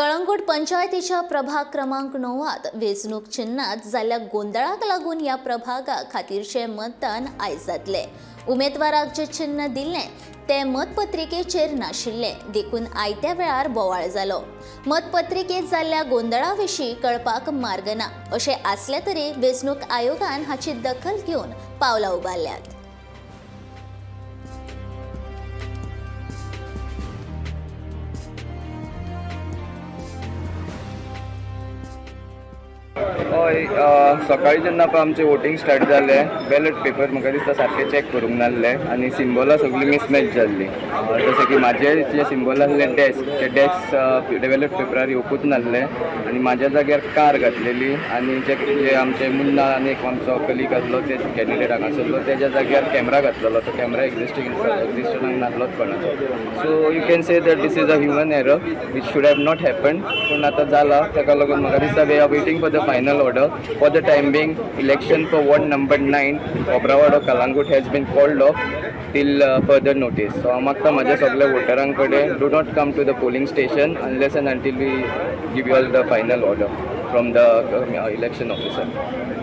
कळंगूट पंचायतीच्या प्रभाग क्रमांक 9त वेंचणूक चिन्हात जाल्ल्या गोंधळाक लागून ह्या प्रभागा खातीरचे मतदान आयज जातले। उमेदवाराक जे चिन्ह दिल्ले ते मतपत्रिकेचेर नाशिल्ले देखून आयत्या वेळार बोवाळ जालो। मतपत्रिकेत जाल्ल्या गोंधळा विशीं कळपाक मार्ग ना अशें आसले तरी वेंचणूक आयोगान हाची दखल घेवन पावलां उबारल्यात। हय सकाळी जेन्ना पळय आमचें वोटींग स्टार्ट जालें बॅलेट पेपर म्हाका दिसता सारके चॅक करूंक नासले आनी सिंबलां सगळीं मिसमॅच जाल्लीं। जशें की म्हाजे जे सिंबल आसले डेस्क ते डेस्क बॅलेट पेपरार येवपूच नासले आनी म्हाज्या जाग्यार कार घातलेली आनी जे आमचे मुन्ना आनी एक आमचो कलीग आसलो ते कॅन्डिडेट हांगासरलो तेज्या जाग्यार कॅमेरा घातलेलो तो कॅमेरा एक्झिस्टंट नासलोच कोणाचो। So you can say that this is a human error which should have not happen पूण आतां जाला ताका लागून म्हाका दिसता we are waiting for the final order. For the time being, election for ward number 9, Obrawad of Kalangut has been called off till further notice. So, मागता माझ्या सगळ्या वोटरांकडे do not come to the polling station unless and until we give you all the final order from the election officer.